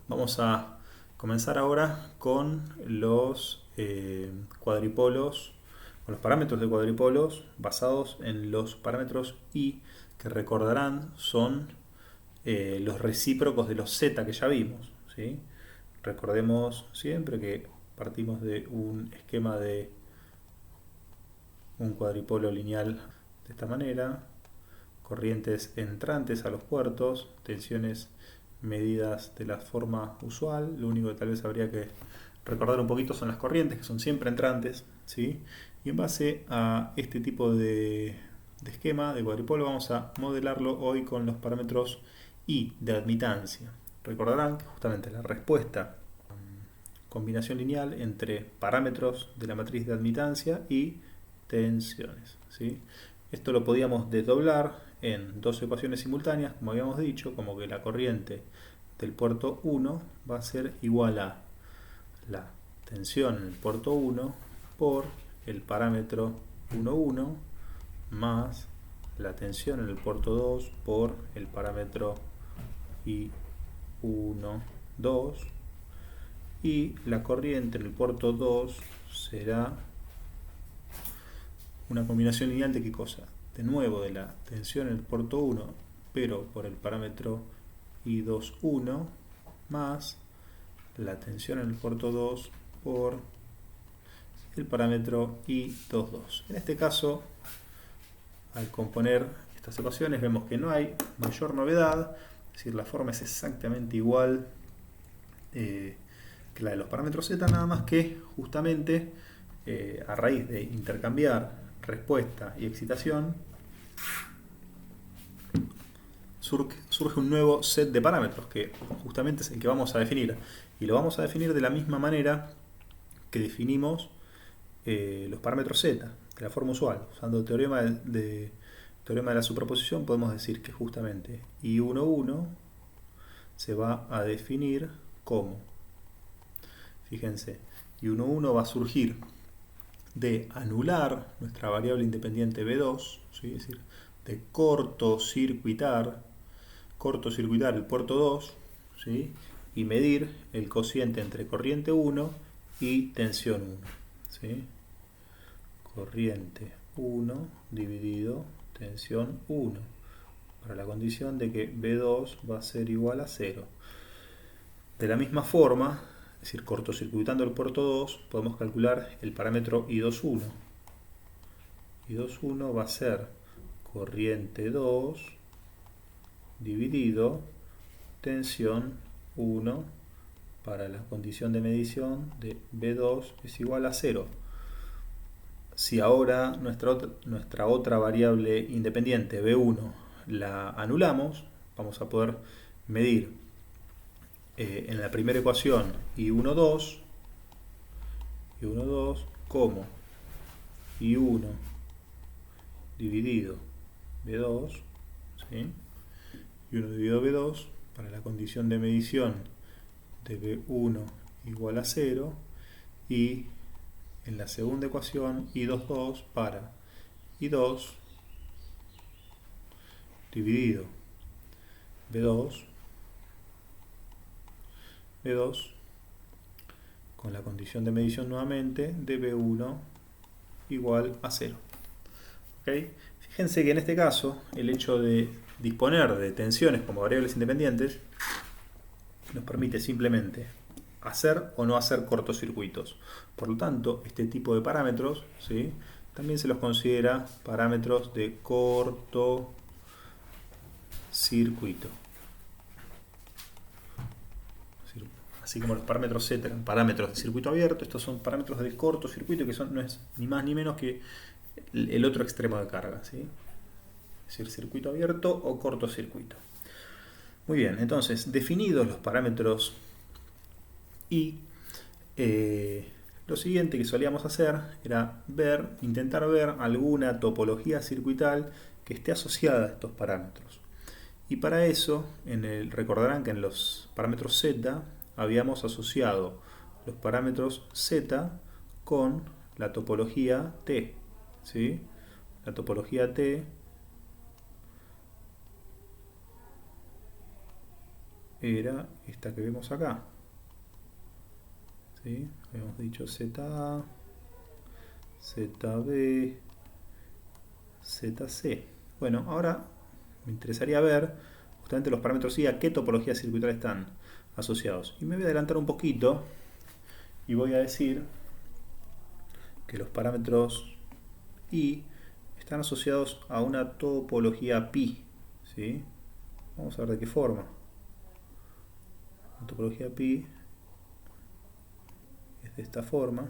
Vamos a comenzar ahora con los cuadripolos, con los parámetros de cuadripolos basados en los parámetros I, que recordarán son los recíprocos de los z que ya vimos, ¿sí? Recordemos siempre que partimos de un esquema de un cuadripolo lineal de esta manera, corrientes entrantes a los puertos, tensiones medidas de la forma usual. Lo único que tal vez habría que recordar un poquito son las corrientes, que son siempre entrantes, ¿sí? Y en base a este tipo de esquema de cuadripolo vamos a modelarlo hoy con los parámetros I de admitancia. Recordarán que justamente la respuesta combinación lineal entre parámetros de la matriz de admitancia y tensiones, ¿sí? Esto lo podíamos desdoblar en dos ecuaciones simultáneas, como habíamos dicho, como que la corriente del puerto 1 va a ser igual a la tensión en el puerto 1 por el parámetro 1,1 más la tensión en el puerto 2 por el parámetro I1,2, y la corriente en el puerto 2 será una combinación lineal de qué cosa, de nuevo de la tensión en el puerto 1 pero por el parámetro I2,1 más la tensión en el puerto 2 por el parámetro I2,2. En este caso, al componer estas ecuaciones vemos que no hay mayor novedad, es decir, la forma es exactamente igual que la de los parámetros z, nada más que justamente a raíz de intercambiar respuesta y excitación surge un nuevo set de parámetros que justamente es el que vamos a definir, y lo vamos a definir de la misma manera que definimos los parámetros z, de la forma usual. Usando el teorema de la superposición podemos decir que justamente I1,1 se va a definir como, fíjense, I1,1 va a surgir de anular nuestra variable independiente B2, ¿sí? Es decir, de cortocircuitar el puerto 2, ¿sí? Y medir el cociente entre corriente 1 y tensión 1, ¿sí? Corriente 1 dividido tensión 1, para la condición de que B2 va a ser igual a 0. De la misma forma, es decir, cortocircuitando el puerto 2, podemos calcular el parámetro I2,1. I2,1 va a ser corriente 2 dividido tensión 1, para la condición de medición de B2 es igual a 0. Si ahora nuestra otra variable independiente, B1, la anulamos, vamos a poder medir en la primera ecuación I1,2 como I1 dividido B2, ¿sí? I1 dividido B2 para la condición de medición de B1 igual a 0, y en la segunda ecuación I2,2 para I2 dividido B2 con la condición de medición nuevamente de B1 igual a 0. ¿Okay? Fíjense que en este caso el hecho de disponer de tensiones como variables independientes nos permite simplemente hacer o no hacer cortocircuitos. Por lo tanto, este tipo de parámetros, ¿sí?, también se los considera parámetros de cortocircuito. Así como los parámetros Z eran parámetros de circuito abierto, estos son parámetros de cortocircuito, que no es ni más ni menos que el otro extremo de carga, ¿sí? Es decir, circuito abierto o cortocircuito. Muy bien, entonces, definidos los parámetros I, lo siguiente que solíamos hacer era intentar ver alguna topología circuital que esté asociada a estos parámetros. Y para eso, recordarán que en los parámetros Z habíamos asociado los parámetros Z con la topología T, ¿sí? La topología T era esta que vemos acá. ¿Sí? Habíamos dicho ZA, ZB, ZC. Bueno, ahora me interesaría ver justamente los parámetros y a qué topología circuital están asociados. Y me voy a adelantar un poquito y voy a decir que los parámetros I están asociados a una topología pi. ¿Sí? Vamos a ver de qué forma. La topología pi es de esta forma.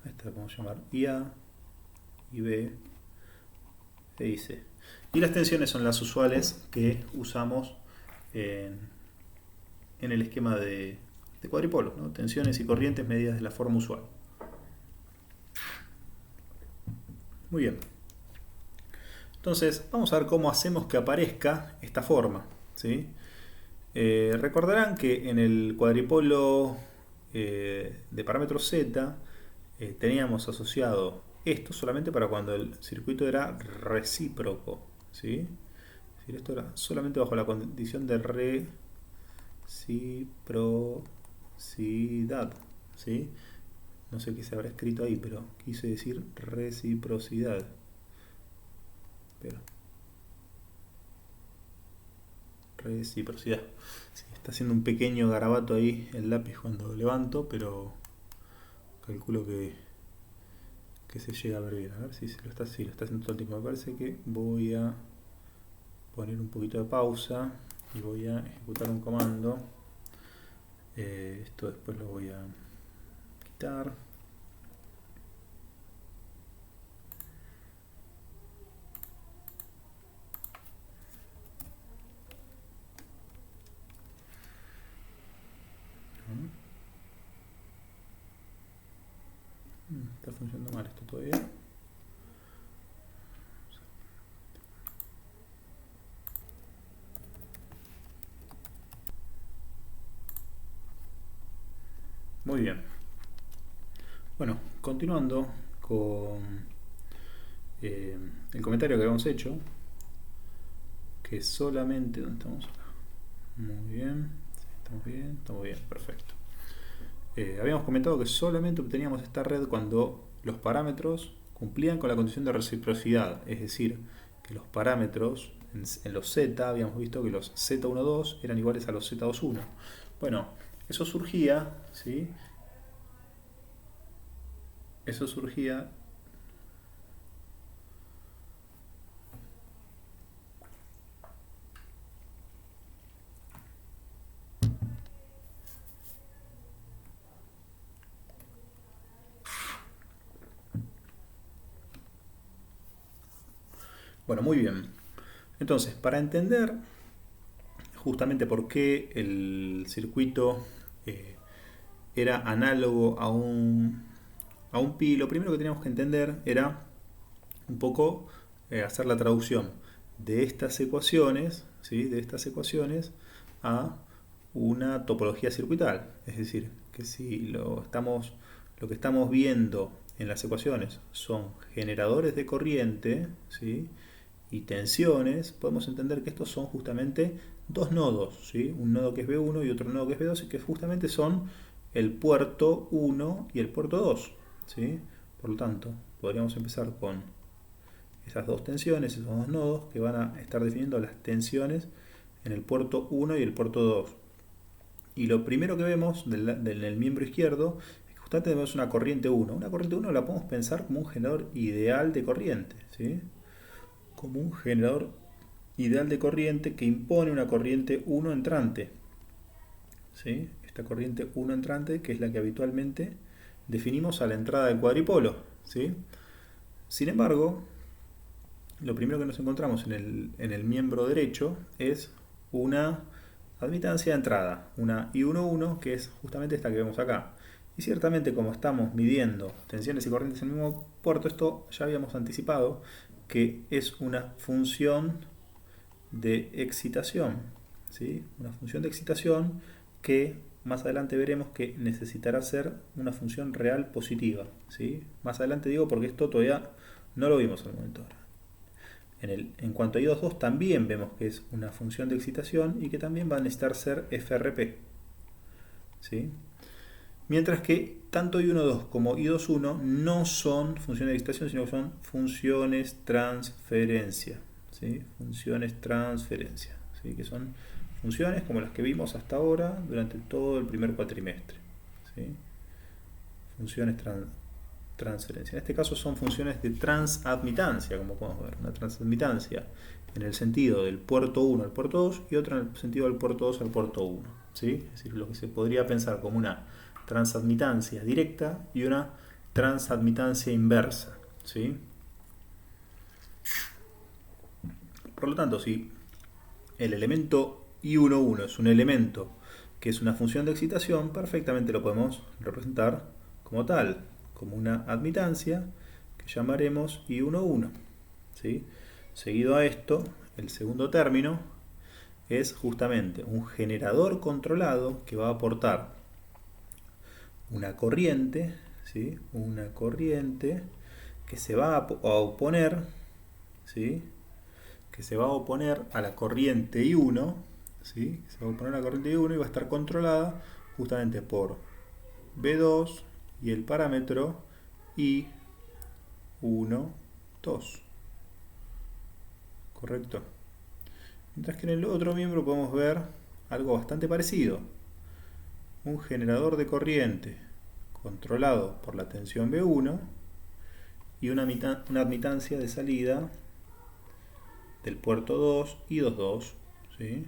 Esta la podemos llamar IA, IB e IC. Y las tensiones son las usuales que usamos en el esquema de cuadripolo, ¿no? Tensiones y corrientes medidas de la forma usual. Muy bien. Entonces, vamos a ver cómo hacemos que aparezca esta forma. ¿Sí? Recordarán que en el cuadripolo de parámetros Z teníamos asociado esto solamente para cuando el circuito era recíproco. ¿Sí? Es decir, esto era solamente bajo la condición de reciprocidad. ¿Sí? No sé qué se habrá escrito ahí, pero quise decir reciprocidad. Pero reciprocidad. Sí, está haciendo un pequeño garabato ahí el lápiz cuando levanto, pero calculo que se llega a ver bien. A ver si lo está haciendo todo el tiempo. Me parece que voy a poner un poquito de pausa y voy a ejecutar un comando. Esto después lo voy a quitar. Está funcionando mal esto todavía. Muy bien. Bueno, continuando con el comentario que habíamos hecho, que solamente... ¿Dónde estamos acá? Muy bien. Estamos bien, perfecto. Habíamos comentado que solamente obteníamos esta red cuando los parámetros cumplían con la condición de reciprocidad, es decir, que los parámetros en los Z, habíamos visto que los Z12 eran iguales a los Z21. Bueno, eso surgía, ¿sí? Eso surgía bueno, muy bien. Entonces, para entender justamente por qué el circuito era análogo a un pi, lo primero que teníamos que entender era un poco hacer la traducción de estas ecuaciones, ¿sí? De estas ecuaciones a una topología circuital. Es decir, que si lo que estamos viendo en las ecuaciones son generadores de corriente, ¿sí? Y tensiones, podemos entender que estos son justamente dos nodos, ¿sí? Un nodo que es B1 y otro nodo que es B2, y que justamente son el puerto 1 y el puerto 2, ¿sí? Por lo tanto, podríamos empezar con esas dos tensiones, esos dos nodos que van a estar definiendo las tensiones en el puerto 1 y el puerto 2. Y lo primero que vemos del miembro izquierdo es que justamente tenemos una corriente 1. Una corriente 1 la podemos pensar como un generador ideal de corriente, ¿sí? Como un generador ideal de corriente que impone una corriente 1 entrante, ¿sí? Esta corriente 1 entrante que es la que habitualmente definimos a la entrada del cuadripolo, ¿sí? Sin embargo, lo primero que nos encontramos en el miembro derecho es una admitancia de entrada, una I11, que es justamente esta que vemos acá. Y ciertamente, como estamos midiendo tensiones y corrientes en el mismo puerto, esto ya habíamos anticipado que es una función de excitación, ¿sí? Una función de excitación que más adelante veremos que necesitará ser una función real positiva, ¿sí? Más adelante digo porque esto todavía no lo vimos al momento ahora. En cuanto a I2.2 también vemos que es una función de excitación y que también va a necesitar ser FRP, ¿sí? Mientras que tanto I1.2 como I2.1 no son funciones de excitación, sino que son funciones transferencia, ¿sí? Funciones transferencia, ¿sí? Que son funciones como las que vimos hasta ahora durante todo el primer cuatrimestre, ¿sí? Funciones transferencia. En este caso son funciones de transadmitancia, como podemos ver. Una transadmitancia en el sentido del puerto 1 al puerto 2 y otra en el sentido del puerto 2 al puerto 1, ¿sí? Es decir, lo que se podría pensar como una transadmitancia directa y una transadmitancia inversa, ¿sí? Por lo tanto, si el elemento I1.1 es un elemento que es una función de excitación, perfectamente lo podemos representar como tal, como una admitancia que llamaremos I1.1, ¿sí? Seguido a esto, el segundo término es justamente un generador controlado que va a aportar una corriente, ¿sí? Una corriente que se va a oponer, ¿sí? Que se va a oponer a la corriente I1, ¿sí? Se va a oponer a la corriente I1 y va a estar controlada justamente por B2 y el parámetro I1.2. ¿Correcto? Mientras que en el otro miembro podemos ver algo bastante parecido. Un generador de corriente controlado por la tensión B1 y una admitancia de salida del puerto 2 y 2.2, ¿sí?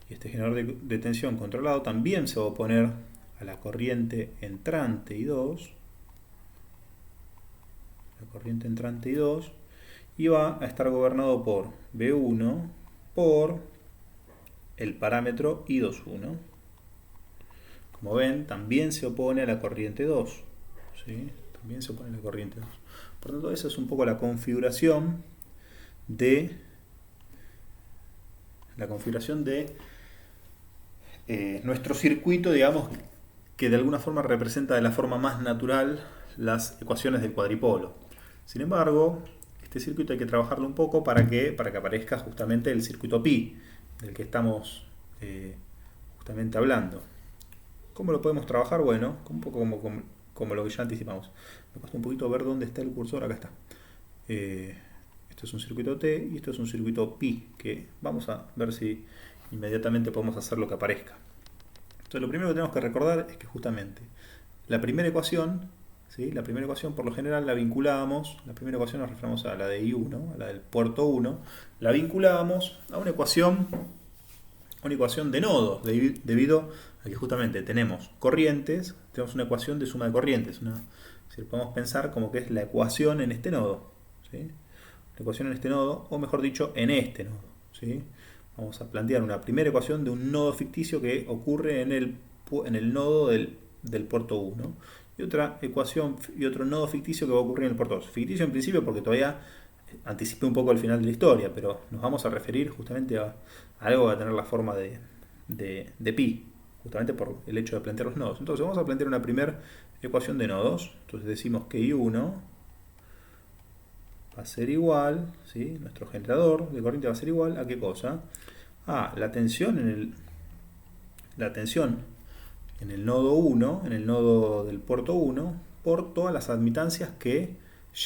Y este generador de tensión controlado también se va a oponer a la corriente entrante I2, la corriente entrante I2, y va a estar gobernado por B1 por el parámetro I2.1. Como ven, también se opone a la corriente 2, ¿sí? También se opone a la corriente 2. Por lo tanto, esa es un poco la configuración de nuestro circuito, digamos, que de alguna forma representa de la forma más natural las ecuaciones del cuadripolo. Sin embargo, este circuito hay que trabajarlo un poco para que aparezca justamente el circuito pi, del que estamos justamente hablando. ¿Cómo lo podemos trabajar? Bueno, un poco como lo que ya anticipamos. Me cuesta un poquito ver dónde está el cursor, acá está. Esto es un circuito T y esto es un circuito pi, que vamos a ver si inmediatamente podemos hacer lo que aparezca. Entonces lo primero que tenemos que recordar es que justamente la primera ecuación, ¿sí? La primera ecuación por lo general la vinculábamos, la primera ecuación nos referimos a la de I1, a la del puerto 1, la vinculábamos a una ecuación de nodos, debido a que justamente tenemos corrientes, tenemos una ecuación de suma de corrientes, si podemos pensar como que es la ecuación en este nodo, ¿sí? La ecuación en este nodo, o mejor dicho, en este nodo, ¿sí? Vamos a plantear una primera ecuación de un nodo ficticio que ocurre en el nodo del puerto 1 y otra ecuación y otro nodo ficticio que va a ocurrir en el puerto 2. Ficticio en principio porque todavía anticipé un poco el final de la historia, pero nos vamos a referir justamente a algo que va a tener la forma de pi, justamente por el hecho de plantear los nodos. Entonces vamos a plantear una primera ecuación de nodos. Entonces decimos que I1 va a ser igual, ¿sí? Nuestro generador de corriente va a ser igual a ¿qué cosa? A la tensión en el nodo 1, en el nodo del puerto 1, por todas las admitancias que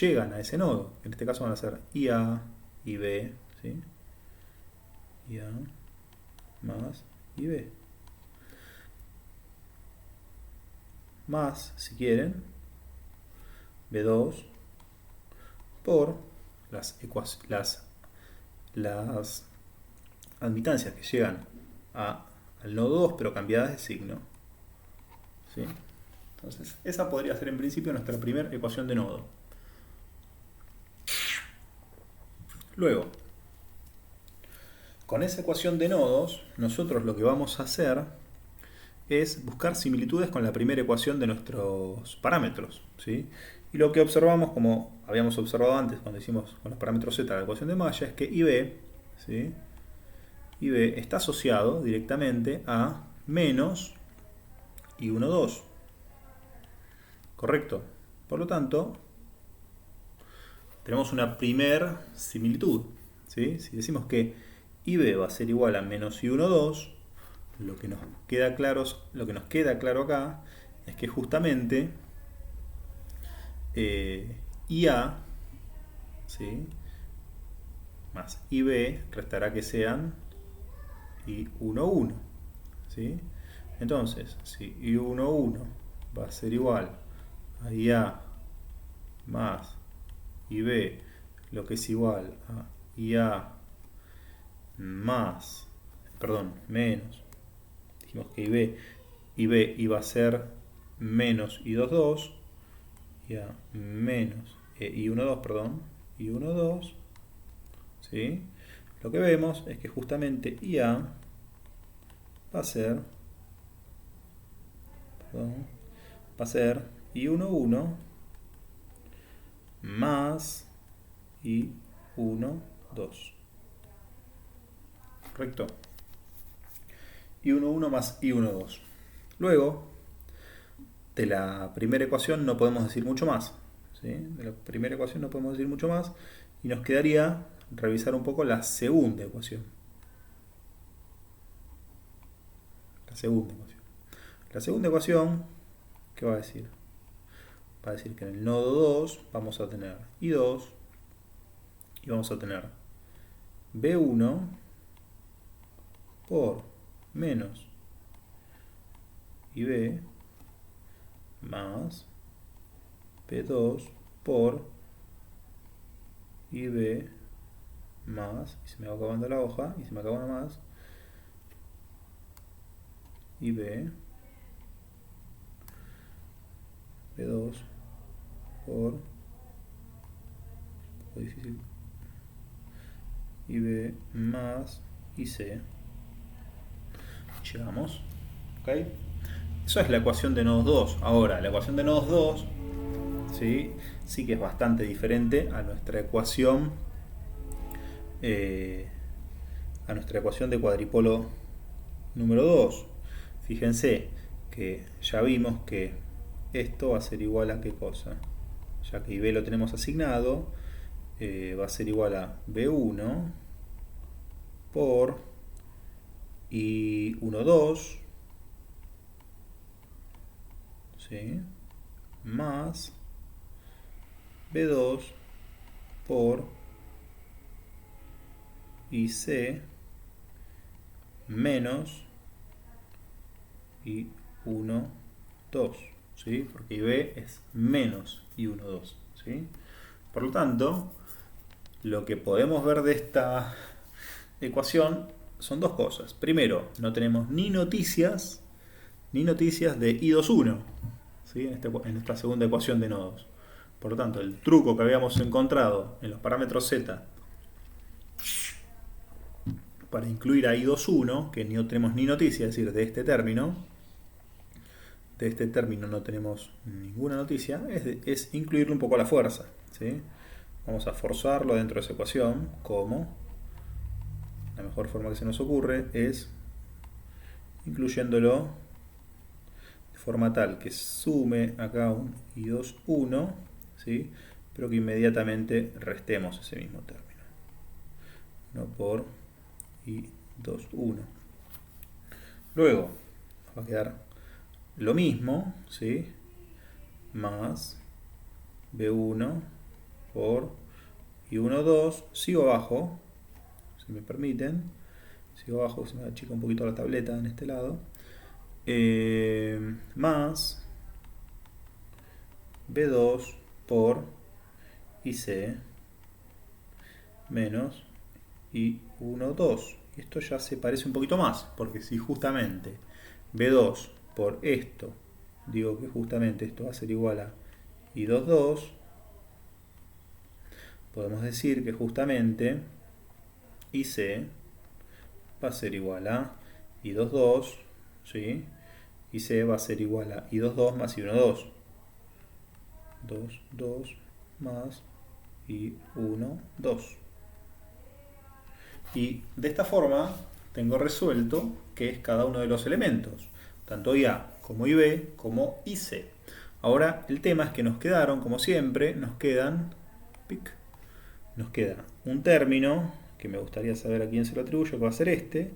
llegan a ese nodo. En este caso van a ser IA, IB, ¿sí? IA más IB. Más, si quieren, B2 por las admitancias que llegan al nodo 2 pero cambiadas de signo, ¿sí? Entonces esa podría ser en principio nuestra primera ecuación de nodo. Luego, con esa ecuación de nodos, nosotros lo que vamos a hacer es buscar similitudes con la primera ecuación de nuestros parámetros, ¿sí? Y lo que observamos, como habíamos observado antes cuando hicimos con los parámetros z la ecuación de malla, es que IB, ¿sí? y B está asociado directamente a menos I1, 2. ¿Correcto? Por lo tanto, tenemos una primer similitud. ¿Sí? Si decimos que IB va a ser igual a menos I1, 2, lo que nos queda claro acá es que justamente IA, ¿sí?, más IB restará que sean I1, 1. ¿Sí? Entonces, si I1, 1 va a ser igual a IA más IB, lo que es igual a IA más, menos, dijimos que IB iba a ser menos I2, 2, IA menos I1, 2, I1, 2, ¿sí? Lo que vemos es que justamente IA va a ser, I1, 1 más I1, 2. ¿Correcto? I1, 1 más I1, 2. Luego, de la primera ecuación no podemos decir mucho más. ¿Sí? De la primera ecuación no podemos decir mucho más. Y nos quedaría revisar un poco la segunda ecuación. La segunda ecuación, ¿qué va a decir? Va a decir que en el nodo 2 vamos a tener I2 y vamos a tener B1 por menos IB más B2 por IB más, y se me va acabando la hoja, y se me acaba una más, IB B2 por, difícil, IB más IC. Llegamos. ¿Ok? Eso es la ecuación de nodos 2. Ahora, la ecuación de nodos 2, ¿sí? Sí que es bastante diferente a nuestra ecuación de cuadripolo número 2. Fíjense que ya vimos que esto va a ser igual a ¿qué cosa? Ya que IB lo tenemos asignado, va a ser igual a B1 por I1, 2, ¿sí?, más B2 por IC menos I1, 2, ¿sí? Porque IB es menos I1, 2, ¿sí? Por lo tanto, lo que podemos ver de esta ecuación son dos cosas. Primero, no tenemos ni noticias de I2, 1, ¿sí?, en esta segunda ecuación de nodos. Por lo tanto, el truco que habíamos encontrado en los parámetros z para incluir a I2, 1, que no tenemos ni noticia, es decir, de este término no tenemos ninguna noticia, es incluirle un poco a la fuerza, ¿sí? Vamos a forzarlo dentro de esa ecuación, como la mejor forma que se nos ocurre es incluyéndolo de forma tal que sume acá un I2, 1, ¿sí?, pero que inmediatamente restemos ese mismo término, 1 por I2, 1. Luego va a quedar lo mismo, ¿sí?, más B1 por I1, 2, sigo abajo, si me permiten, sigo abajo, se me achica un poquito la tableta en este lado, más B2 por IC menos I1, 2. Esto ya se parece un poquito más, porque si justamente B2 por esto, digo que justamente esto va a ser igual a I2, 2, podemos decir que justamente IC va a ser igual a I2, 2, ¿sí?, IC va a ser igual a I2, 2 más I1, 2. 2, 2 más I1, 2. Y de esta forma tengo resuelto qué es cada uno de los elementos, tanto IA como IB como IC. Ahora el tema es que nos quedaron, como siempre, nos queda un término que me gustaría saber a quién se lo atribuyo, que va a ser este,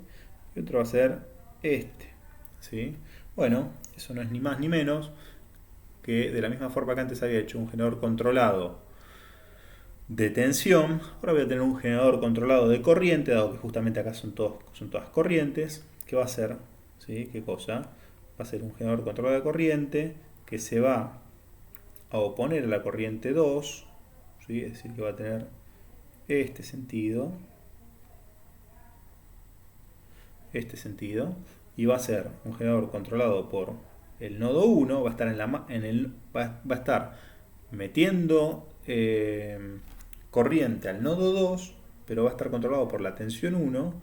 y otro va a ser este. ¿Sí? Bueno, eso no es ni más ni menos que de la misma forma que antes había hecho un generador controlado de tensión, ahora voy a tener un generador controlado de corriente, dado que justamente acá son todas corrientes, que va a ser, ¿sí? ¿Qué cosa? Va a ser un generador controlado de corriente que se va a oponer a la corriente 2, ¿sí? Es decir, que va a tener este sentido, y va a ser un generador controlado por el nodo 1, va a estar, va a estar metiendo corriente al nodo 2, pero va a estar controlado por la tensión 1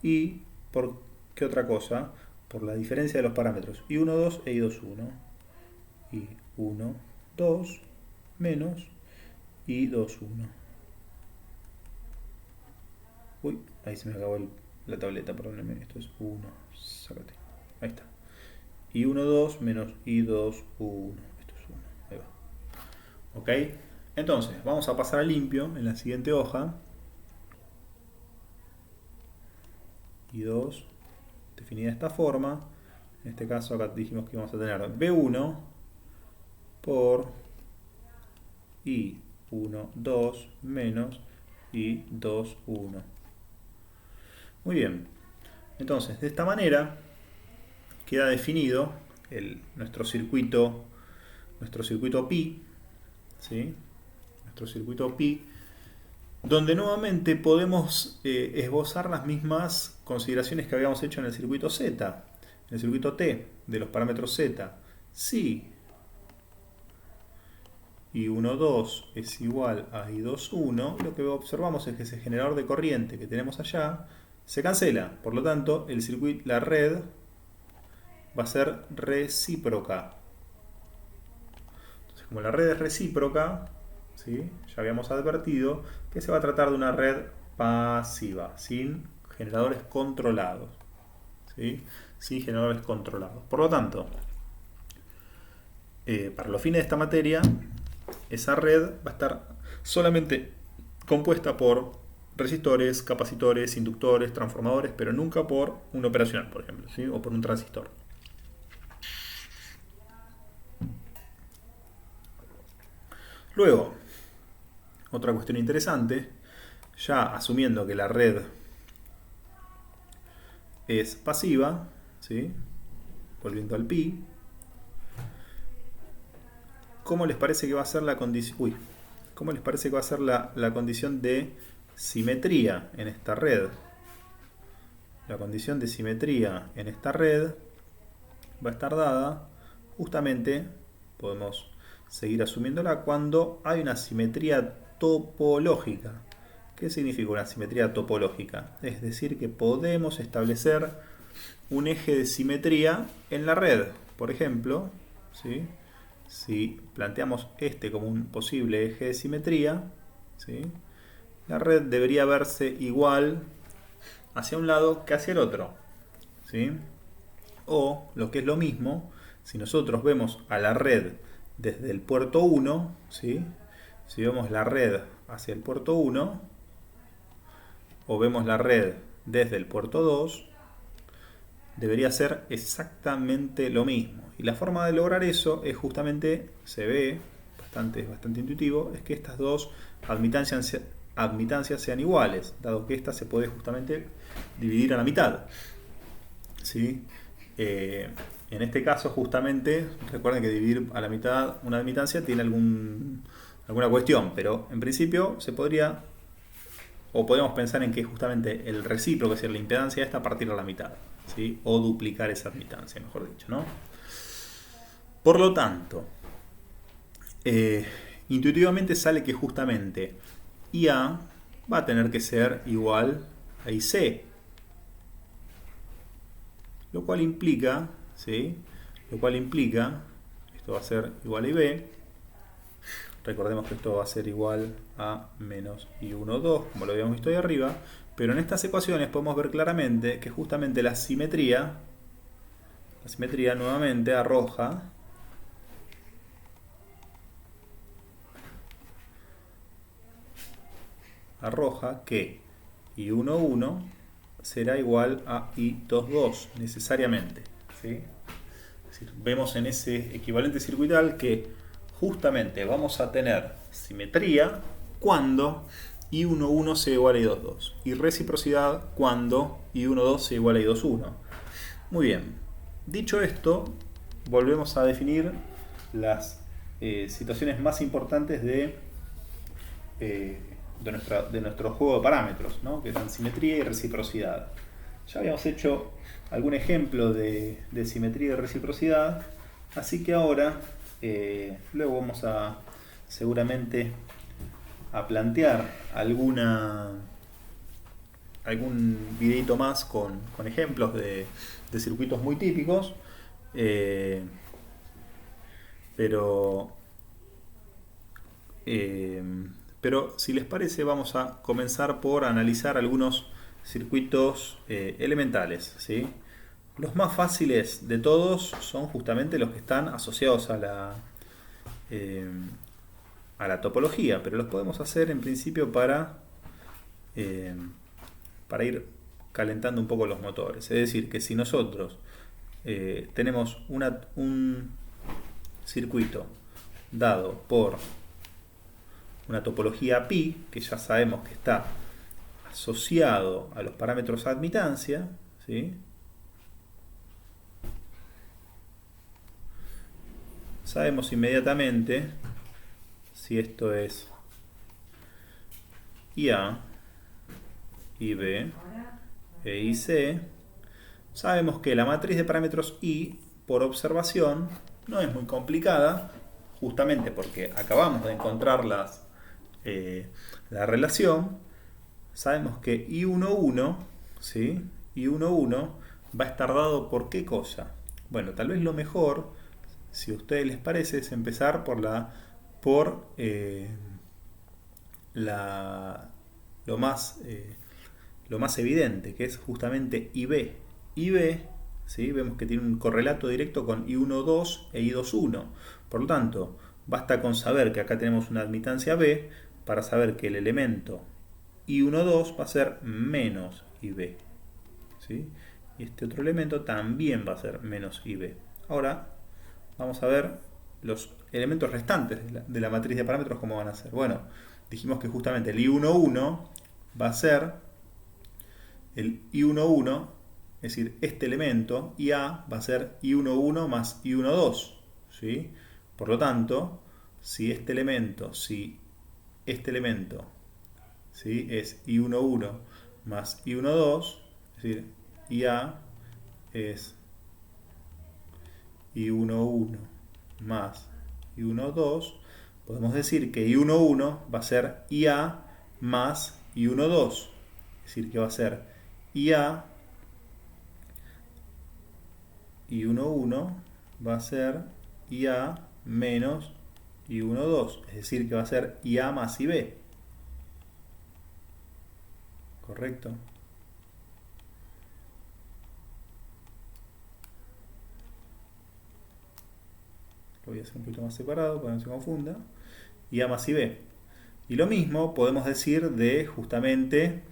y por, ¿qué otra cosa? Por la diferencia de los parámetros I1, 2 e I2, 1. I1, 2 menos I2, 1. Uy, ahí se me acabó la tableta, perdónenme, esto es 1, sácate, ahí está. I1, 2 menos I2, 1, esto es 1, ahí va. ¿Ok? Entonces, vamos a pasar a limpio en la siguiente hoja. I2 definida de esta forma. En este caso acá dijimos que vamos a tener B1 por I1, 2 menos I2, 1. Muy bien. Entonces, de esta manera queda definido nuestro circuito pi, ¿sí? Nuestro circuito pi, donde nuevamente podemos esbozar las mismas consideraciones que habíamos hecho en el circuito Z, en el circuito T, de los parámetros Z. Si I1, 2 es igual a I2, 1, lo que observamos es que ese generador de corriente que tenemos allá se cancela. Por lo tanto, la red va a ser recíproca. Entonces, como la red es recíproca, ¿sí? Ya habíamos advertido que se va a tratar de una red pasiva, sin generadores controlados. ¿Sí? Sin generadores controlados. Por lo tanto, para los fines de esta materia, esa red va a estar solamente compuesta por resistores, capacitores, inductores, transformadores, pero nunca por un operacional, por ejemplo, ¿sí? O por un transistor. Luego, otra cuestión interesante, ya asumiendo que la red es pasiva, ¿sí? Volviendo al pi, ¿cómo les parece que va a ser la condición? ¿Cómo les parece que va a ser la condición de simetría en esta red? La condición de simetría en esta red va a estar dada, justamente, podemos seguir asumiéndola, cuando hay una simetría topológica. ¿Qué significa una simetría topológica? Es decir, que podemos establecer un eje de simetría en la red. Por ejemplo, ¿sí? Si planteamos este como un posible eje de simetría, ¿sí? La red debería verse igual hacia un lado que hacia el otro, ¿sí? O, lo que es lo mismo, si nosotros vemos a la red desde el puerto 1, ¿sí? Si vemos la red hacia el puerto 1, o vemos la red desde el puerto 2, debería ser exactamente lo mismo. Y la forma de lograr eso es justamente, se ve, bastante intuitivo, es que estas dos admitancias sean iguales, dado que esta se puede justamente dividir a la mitad. ¿Sí? En este caso, justamente, recuerden que dividir a la mitad una admitancia tiene alguna cuestión, pero en principio se podría, o podemos pensar en que justamente el recíproco, es decir, la impedancia esta, partir a la mitad, ¿sí? O duplicar esa admitancia, mejor dicho, ¿no? Por lo tanto, intuitivamente sale que justamente IA va a tener que ser igual a IC, lo cual implica, ¿sí? Lo cual implica, esto va a ser igual a IB, Recordemos que esto va a ser igual a menos I1, 2, como lo habíamos visto ahí arriba. Pero en estas ecuaciones podemos ver claramente que justamente la simetría nuevamente arroja que I1, 1 será igual a I2, 2 necesariamente, ¿sí? Es decir, vemos en ese equivalente circuital que justamente vamos a tener simetría cuando I1, 1 sea igual a I2, 2 y reciprocidad cuando I1, 2 sea igual a I2, 1. Muy bien, dicho esto, volvemos a definir las situaciones más importantes de nuestro juego de parámetros, ¿no? Que eran simetría y reciprocidad. Ya habíamos hecho algún ejemplo de simetría y reciprocidad, así que ahora luego vamos a seguramente a plantear algún videito más con ejemplos de circuitos muy típicos, pero si les parece vamos a comenzar por analizar algunos circuitos elementales, ¿sí? Los más fáciles de todos son justamente los que están asociados a la topología, pero los podemos hacer en principio para ir calentando un poco los motores. Es decir, que si nosotros tenemos un circuito dado por una topología pi, que ya sabemos que está asociado a los parámetros admitancia, ¿sí? Sabemos inmediatamente si esto es IA, IB e IC. Sabemos que la matriz de parámetros I, por observación, no es muy complicada, justamente porque acabamos de encontrar la relación. Sabemos que I1, 1, ¿sí? I1, 1 va a estar dado por ¿qué cosa? Bueno, tal vez lo mejor, si a ustedes les parece, es empezar por lo más evidente, que es justamente IB. IB, ¿sí? Vemos que tiene un correlato directo con I1, 2 e I2, 1. Por lo tanto, basta con saber que acá tenemos una admitancia B para saber que el elemento I1, 2 va a ser menos IB, ¿sí? Y este otro elemento también va a ser menos IB. Ahora vamos a ver los elementos restantes de la matriz de parámetros, cómo van a ser. Bueno, dijimos que justamente el I1, 1 va a ser el I1, 1, es decir, este elemento, IA, va a ser I1, 1 más I1, 2, ¿sí? Por lo tanto, si este elemento, ¿sí? Es I1, 1 más I1, 2, es decir, IA es I1, 1 más I1, 2, podemos decir que I1, 1 va a ser IA más I1, 2, es decir, que va a ser IA I1, 1 va a ser IA menos I1, 2, es decir, que va a ser IA más IB. ¿Correcto? Lo voy a hacer un poquito más separado para que no se confunda. IA más IB. Y lo mismo podemos decir de justamente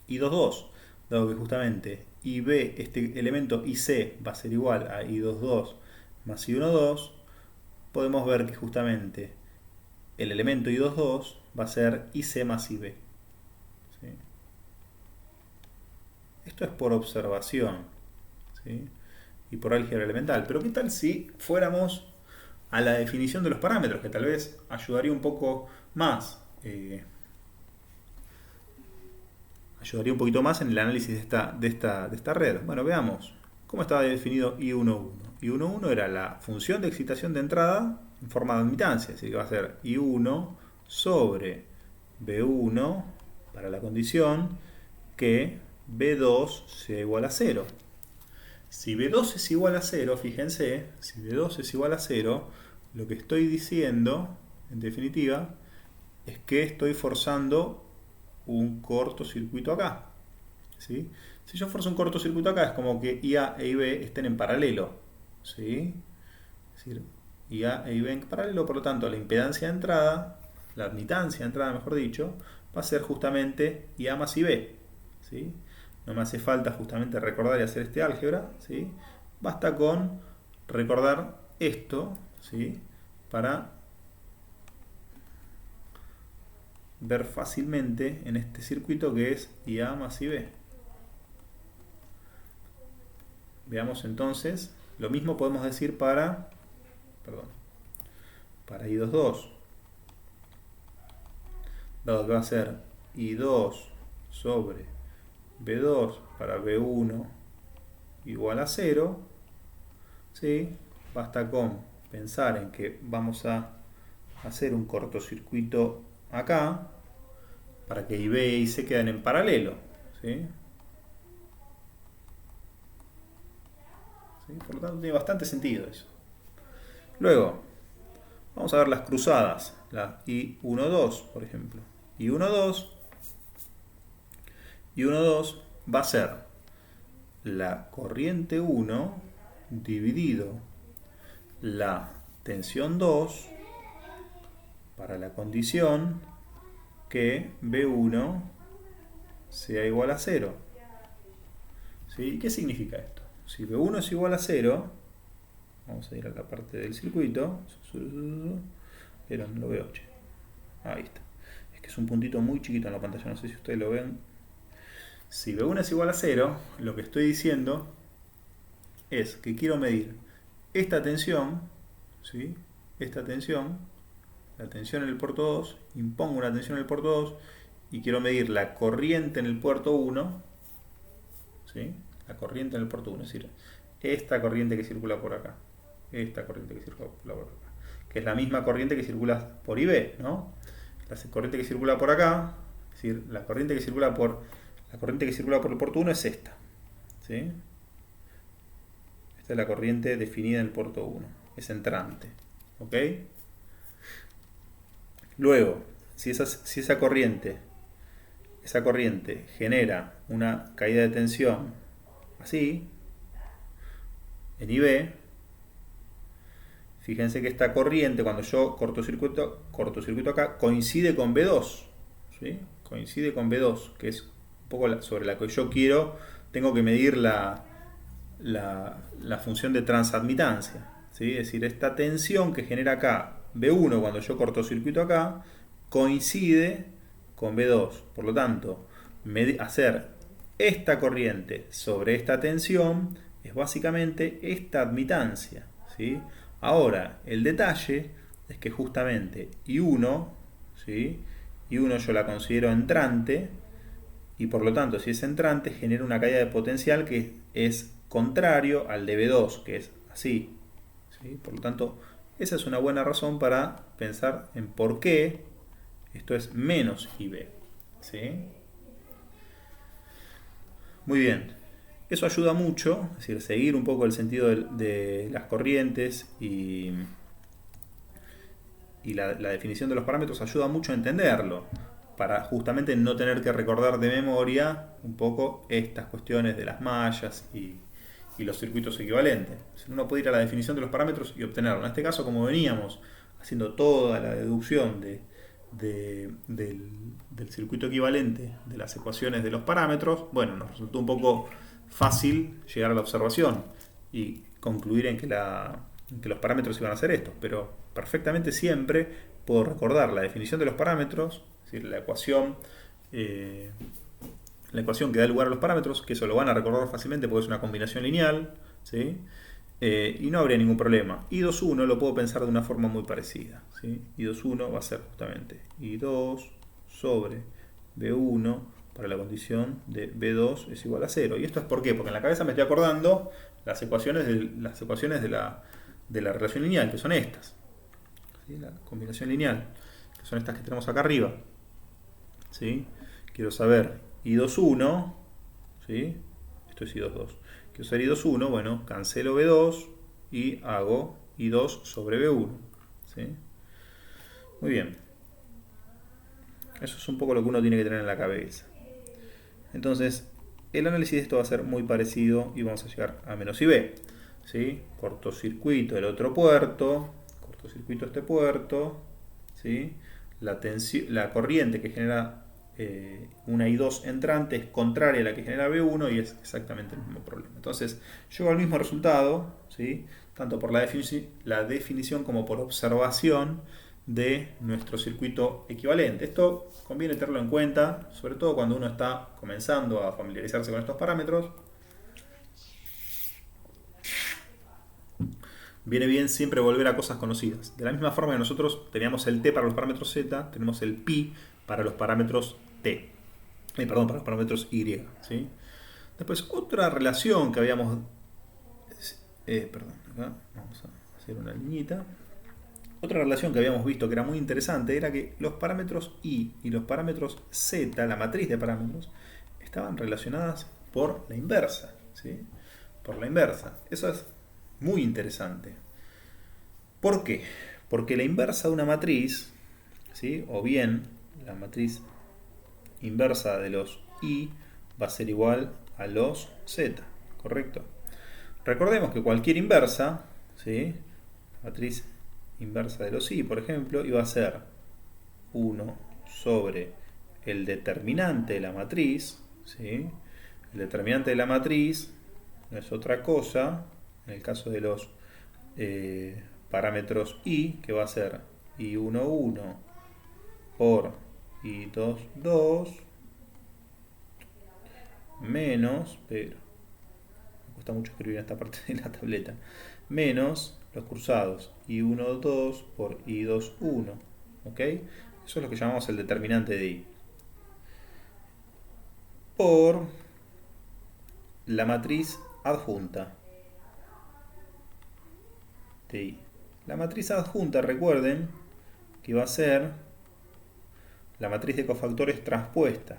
I2, 2, dado que justamente IB, este elemento IC va a ser igual a I2, 2 más I1, 2, podemos ver que justamente el elemento I2, 2 va a ser IC más IB. ¿Sí? Esto es por observación, ¿sí? Y por álgebra elemental. Pero ¿qué tal si fuéramos a la definición de los parámetros? Que tal vez ayudaría un poco más. Ayudaría un poquito más en el análisis de esta red. Bueno, veamos. ¿Cómo estaba definido I1, 1? I1, 1 era la función de excitación de entrada en forma de admitancia. Así que va a ser I1 sobre B1 para la condición que B2 sea igual a 0. Si B2 es igual a 0, fíjense, si B2 es igual a 0, lo que estoy diciendo, en definitiva, es que estoy forzando un cortocircuito acá. ¿Sí? Si yo forzo un cortocircuito acá, es como que IA e IB estén en paralelo. ¿Sí? Es decir, IA e IB en paralelo, por lo tanto, la impedancia de entrada, la admitancia de entrada, mejor dicho, va a ser justamente IA más IB. ¿Sí? No me hace falta justamente recordar y hacer este álgebra. ¿Sí? Basta con recordar esto, ¿sí? Para ver fácilmente en este circuito que es IA más IB. Veamos entonces, lo mismo podemos decir para I22, dado que va a ser I2 sobre B2 para B1 igual a 0, ¿sí? Basta con pensar en que vamos a hacer un cortocircuito acá para que IB y C queden en paralelo, ¿sí? ¿Sí? Por lo tanto tiene bastante sentido eso. Luego, vamos a ver las cruzadas, la I12, por ejemplo. I12 va a ser la corriente 1 dividido la tensión 2 para la condición que B1 sea igual a 0. ¿Sí? ¿Qué significa esto? Si B1 es igual a 0, vamos a ir a la parte del circuito, pero no lo veo, che. Ahí está. Es que es un puntito muy chiquito en la pantalla, no sé si ustedes lo ven. Si B1 es igual a 0, lo que estoy diciendo es que quiero medir esta tensión, ¿sí? Esta tensión, la tensión en el puerto 2, impongo una tensión en el puerto 2 y quiero medir la corriente en el puerto 1, ¿sí? La corriente en el puerto 1, es decir, esta corriente que circula por acá, esta corriente que circula por acá, que es la misma corriente que circula por IB, ¿no? La corriente que circula por acá, es decir, la corriente que circula por el puerto 1 es esta, ¿sí? Esta es la corriente definida en el puerto 1, es entrante, ¿ok? Luego, si esa corriente genera una caída de tensión así, en IB, fíjense que esta corriente, cuando yo cortocircuito acá, coincide con B2, ¿sí? Coincide con B2, que es un poco sobre la que yo tengo que medir la función de transadmitancia, ¿sí? Es decir, esta tensión que genera acá B1 cuando yo cortocircuito acá, coincide con B2. Por lo tanto, hacer esta corriente sobre esta tensión es básicamente esta admitancia, ¿sí? Ahora, el detalle es que justamente I1, ¿sí? I1 yo la considero entrante y por lo tanto, si es entrante, genera una caída de potencial que es contrario al de B2, que es así, ¿sí? Por lo tanto, esa es una buena razón para pensar en por qué esto es menos IB, ¿sí? Muy bien. Eso ayuda mucho, es decir, seguir un poco el sentido de las corrientes y la definición de los parámetros ayuda mucho a entenderlo, para justamente no tener que recordar de memoria un poco estas cuestiones de las mallas y los circuitos equivalentes. Uno puede ir a la definición de los parámetros y obtenerlo. En este caso, como veníamos haciendo toda la deducción del circuito equivalente de las ecuaciones de los parámetros, bueno, nos resultó un poco fácil llegar a la observación y concluir en que los parámetros iban a ser estos, pero perfectamente siempre puedo recordar la definición de los parámetros, es decir, la ecuación que da lugar a los parámetros, que eso lo van a recordar fácilmente porque es una combinación lineal, ¿sí? Y no habría ningún problema. I2.1 lo puedo pensar de una forma muy parecida, ¿sí? I2.1 va a ser justamente I2 sobre B1 para la condición de B2 es igual a 0. ¿Y esto es por qué? Porque en la cabeza me estoy acordando las ecuaciones de la relación lineal, que son estas, ¿sí? La combinación lineal, que son estas que tenemos acá arriba, ¿sí? Quiero saber I2.1, ¿sí? Esto es I2.2. Quiero saber I2.1, bueno, cancelo B2 y hago I2 sobre B1. ¿sí? Muy bien. Eso es un poco lo que uno tiene que tener en la cabeza. Entonces, el análisis de esto va a ser muy parecido y vamos a llegar a menos y b. ¿Sí? Cortocircuito el otro puerto, cortocircuito este puerto, ¿sí? La corriente que genera una y 2 entrante es contraria a la que genera B1 y es exactamente el mismo problema. Entonces, llego al mismo resultado, ¿sí? Tanto por la definición como por observación de nuestro circuito equivalente. Esto conviene tenerlo en cuenta, sobre todo cuando uno está comenzando a familiarizarse con estos parámetros. Viene bien siempre volver a cosas conocidas. De la misma forma que nosotros teníamos el t para los parámetros z, tenemos el pi para los parámetros t. Perdón, para los parámetros y. ¿Sí? Después, otra relación que habíamos... perdón, acá vamos a hacer una liñita. Otra relación que habíamos visto que era muy interesante era que los parámetros y los parámetros z, la matriz de parámetros, estaban relacionadas por la inversa. ¿Sí? Por la inversa. Eso es muy interesante. ¿Por qué? Porque la inversa de una matriz, ¿sí? O bien la matriz inversa de los y va a ser igual a los z, ¿correcto? Recordemos que cualquier inversa, ¿sí? Matriz inversa de los y, por ejemplo, iba a ser 1 sobre el determinante de la matriz, ¿sí? El determinante de la matriz no es otra cosa, en el caso de los parámetros y, que va a ser i1, 1 por i2, 2 menos, pero me cuesta mucho escribir en esta parte de la tableta, menos los cruzados i1, 2 por i2, 1. ¿Ok? Eso es lo que llamamos el determinante de i. Por la matriz adjunta de i. La matriz adjunta, recuerden, que va a ser la matriz de cofactores transpuesta.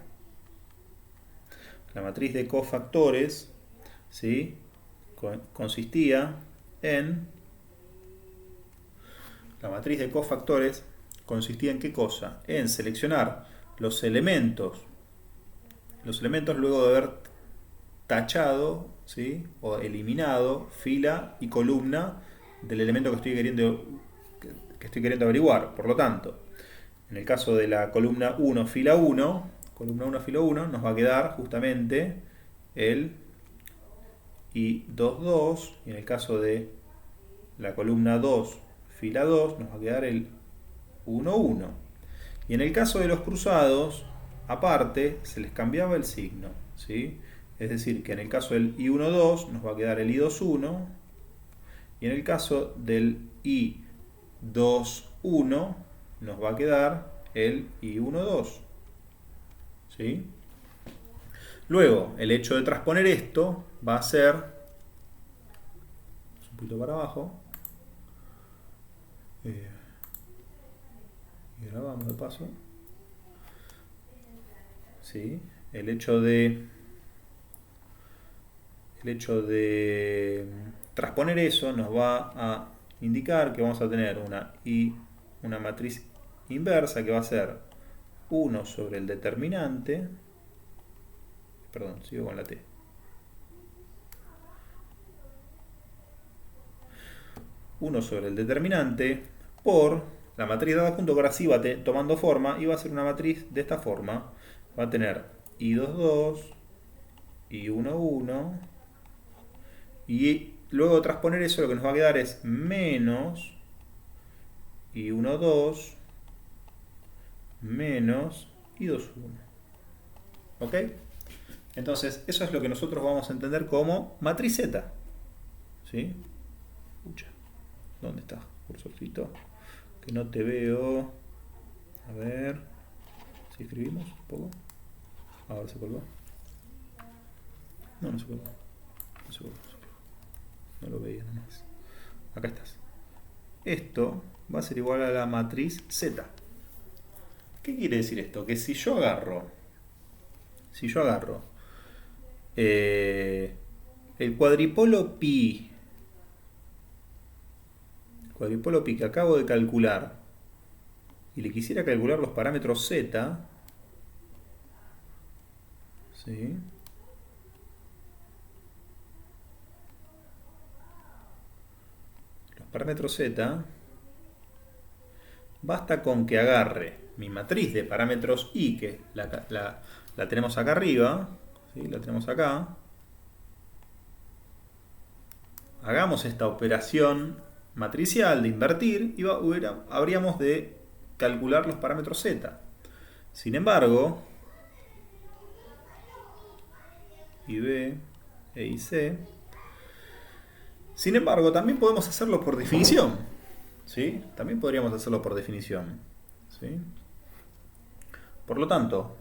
La matriz de cofactores, ¿sí? consistía en... La matriz de cofactores consistía en ¿qué cosa? En seleccionar los elementos luego de haber tachado, ¿sí? O eliminado fila y columna del elemento que estoy queriendo averiguar. Por lo tanto, en el caso de la columna 1, fila 1, fila 1, nos va a quedar justamente el i2, 2, y en el caso de la columna 2, fila 2, nos va a quedar el 1, 1. Y en el caso de los cruzados, aparte, se les cambiaba el signo, ¿sí? Es decir, que en el caso del i1, 2, nos va a quedar el i2, 1, y en el caso del i2, 1, nos va a quedar el i1, 2. ¿Sí? Luego, el hecho de transponer esto va a ser, un poquito para abajo, y grabamos de paso, ¿sí? El hecho de transponer eso nos va a indicar que vamos a tener una matriz inversa que va a ser 1 sobre el determinante, perdón, sigo con la t, 1 sobre el determinante por la matriz de adjunto, que ahora sí va tomando forma y va a ser una matriz de esta forma. Va a tener i2, 2, i1, 1, y luego de transponer eso lo que nos va a quedar es menos i1, 2 menos i2, 1. ¿Ok? Entonces, eso es lo que nosotros vamos a entender como matriz Z. ¿Sí? Pucha, ¿dónde está, cursorcito? Que no te veo. A ver si escribimos un poco. Ahora se colgó. No se colgó. No lo veía nomás. Acá estás. Esto va a ser igual a la matriz Z. ¿Qué quiere decir esto? Que si yo agarro el cuadripolo pi cuadripolo pi que acabo de calcular y le quisiera calcular los parámetros z, ¿sí? Los parámetros z, basta con que agarre mi matriz de parámetros i, que la tenemos acá arriba, ¿sí? La tenemos acá. Hagamos esta operación matricial de invertir y habríamos de calcular los parámetros z. Sin embargo, IB e IC, sin embargo, también podemos hacerlo por definición, ¿sí? También podríamos hacerlo por definición, ¿sí? Por lo tanto,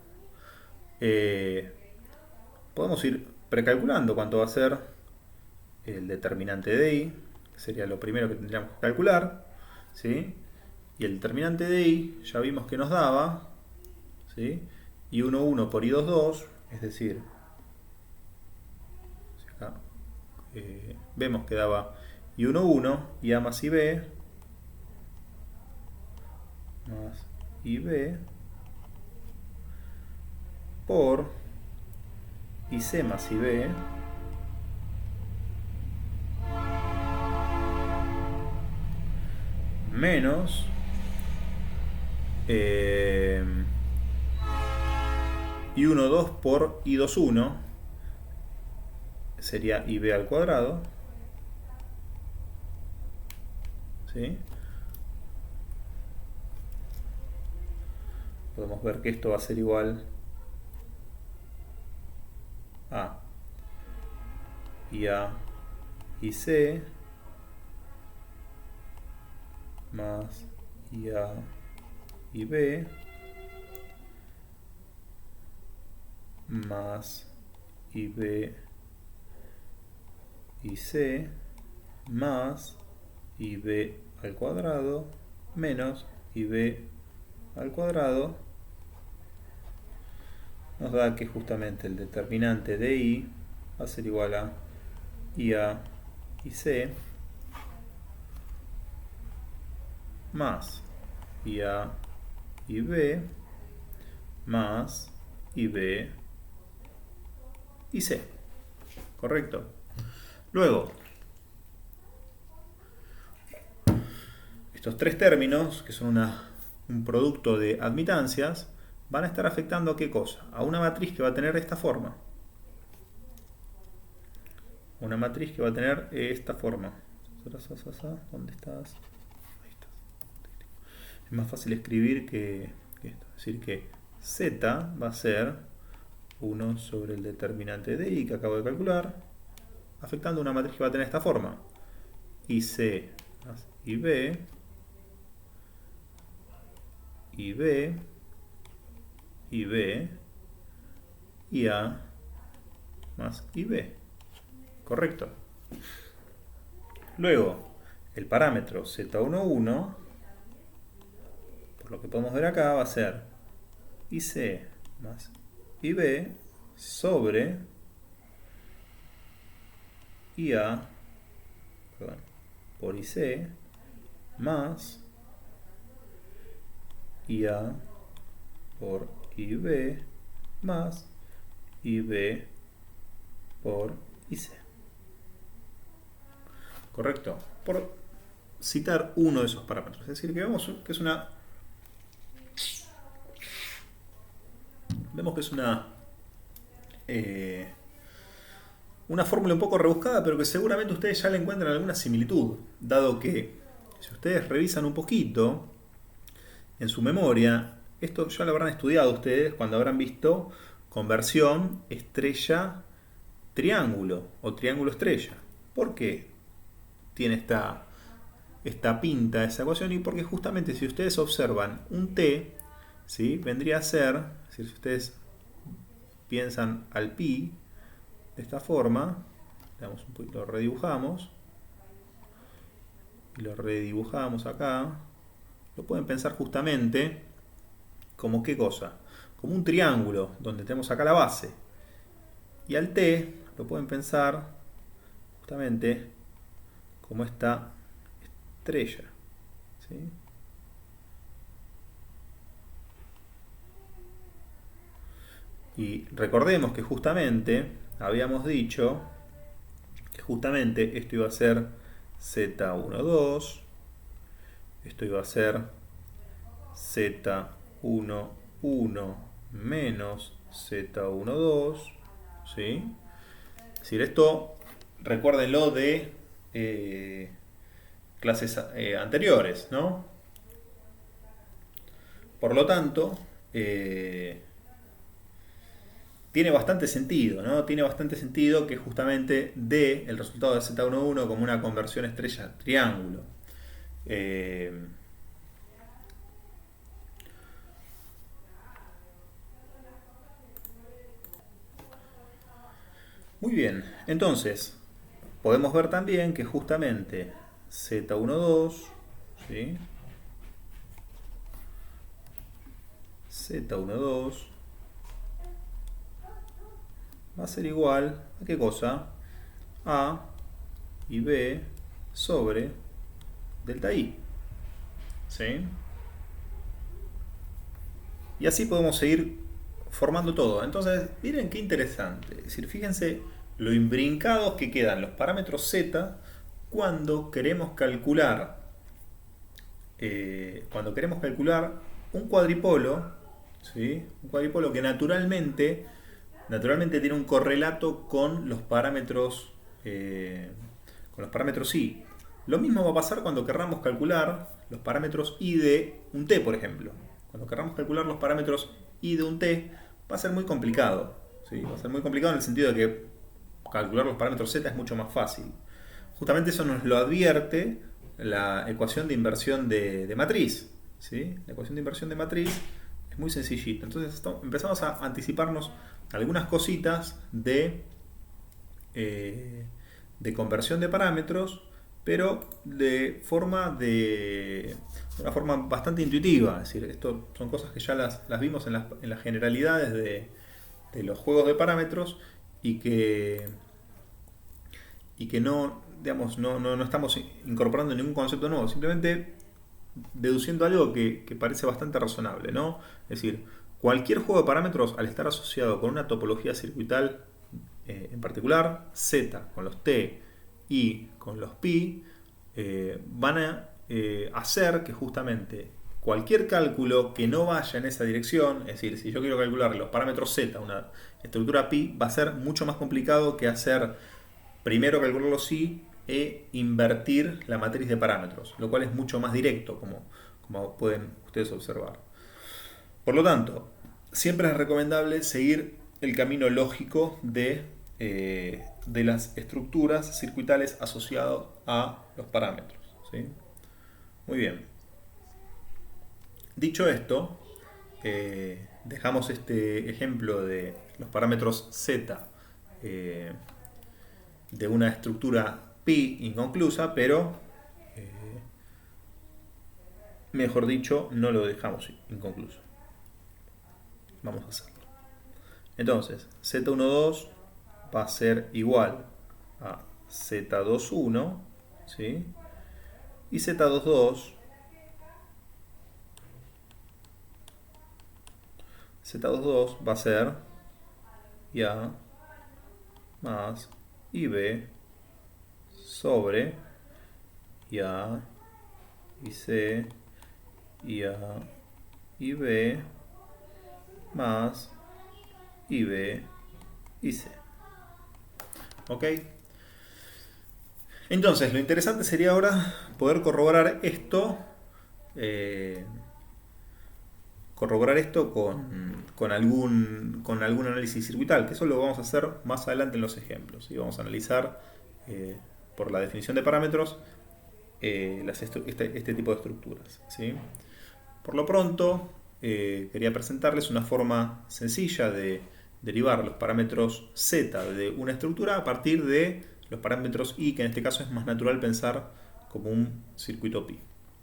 podemos ir precalculando cuánto va a ser el determinante de I, que sería lo primero que tendríamos que calcular, ¿sí? Y el determinante de I ya vimos que nos daba, ¿sí? I11 por I22, es decir, acá, vemos que daba I11, IA más IB, más IB, por IC más IB, menos I12 por I21, sería IB al cuadrado, ¿sí? Podemos ver que esto va a ser igual a IA IC más IA IB más IB IC más IB al cuadrado menos IB al cuadrado, nos da que justamente el determinante de I va a ser igual a IA IC más IA IB más IB IC. ¿Correcto? Luego, estos tres términos, que son un producto de admitancias, van a estar afectando ¿a qué cosa? A una matriz que va a tener esta forma. Una matriz que va a tener esta forma. ¿Dónde estás? Ahí estás. Es más fácil escribir que esto. Es decir, que Z va a ser 1 sobre el determinante de I que acabo de calcular, afectando una matriz que va a tener esta forma. IC más IB, IB, IB, IA más IB. Correcto. Luego, el parámetro Z11, por lo que podemos ver acá, va a ser IC más IB sobre IA, perdón, por IC más IA por IB más IB por IC. ¿Correcto? Por citar uno de esos parámetros. Es decir, que vemos que es una fórmula un poco rebuscada, pero que seguramente ustedes ya le encuentran alguna similitud, dado que si ustedes revisan un poquito en su memoria, esto ya lo habrán estudiado ustedes cuando habrán visto conversión estrella-triángulo o triángulo-estrella. ¿Por qué tiene esta pinta esa ecuación? Y porque justamente si ustedes observan un T, ¿sí? Vendría a ser, si ustedes piensan al pi de esta forma, lo redibujamos y lo redibujamos acá, lo pueden pensar justamente como ¿qué cosa? Como un triángulo donde tenemos acá la base, y al T lo pueden pensar justamente como esta estrella. ¿sí? Y recordemos que justamente habíamos dicho que justamente esto iba a ser Z12, esto iba a ser Z11 menos Z12, ¿sí? Es decir, esto recuérdenlo de clases anteriores, ¿no? Por lo tanto, tiene bastante sentido, ¿no? Tiene bastante sentido que justamente dé el resultado de Z11 como una conversión estrella-triángulo. Muy bien, entonces podemos ver también que justamente Z12, ¿sí? Z12 va a ser igual a ¿qué cosa? A y B sobre delta I. ¿Sí? Y así podemos seguir formando todo. Entonces, miren qué interesante. Es decir, fíjense lo imbrincados que quedan los parámetros z cuando queremos calcular un cuadripolo, ¿sí? Un cuadripolo que naturalmente tiene un correlato con los parámetros i. Lo mismo va a pasar cuando querramos calcular los parámetros i de un t, por ejemplo. Cuando querramos calcular los parámetros i de un t, va a ser muy complicado. ¿Sí? Va a ser muy complicado en el sentido de que calcular los parámetros z es mucho más fácil. Justamente eso nos lo advierte la ecuación de inversión de matriz. ¿Sí? La ecuación de inversión de matriz es muy sencillita. Entonces empezamos a anticiparnos algunas cositas de conversión de parámetros, pero de una forma bastante intuitiva. Es decir, esto son cosas que ya las vimos en las generalidades de los juegos de parámetros y que no, digamos, no estamos incorporando ningún concepto nuevo, simplemente deduciendo algo que parece bastante razonable, ¿no? Es decir, cualquier juego de parámetros, al estar asociado con una topología circuital en particular, Z con los T y con los Pi, van a hacer que justamente cualquier cálculo que no vaya en esa dirección, es decir, si yo quiero calcular los parámetros Z, una estructura Pi, va a ser mucho más complicado que hacer primero calcular los I e invertir la matriz de parámetros, lo cual es mucho más directo, como pueden ustedes observar. Por lo tanto, siempre es recomendable seguir el camino lógico de las estructuras circuitales asociadas a los parámetros. ¿Sí? Muy bien. Dicho esto, dejamos este ejemplo de los parámetros z de una estructura pi inconclusa, pero mejor dicho, no lo dejamos inconcluso. Vamos a hacerlo. Entonces, Z12 va a ser igual a Z21, ¿sí? Y Z22 va a ser ya más IB sobre ya y C y A y B más IB y C. ¿Ok? Entonces, lo interesante sería ahora poder corroborar esto con algún análisis circuital, que eso lo vamos a hacer más adelante en los ejemplos. ¿Sí? Vamos a analizar por la definición de parámetros este tipo de estructuras. ¿Sí? Por lo pronto, quería presentarles una forma sencilla de derivar los parámetros z de una estructura a partir de los parámetros i, que en este caso es más natural pensar como un circuito pi.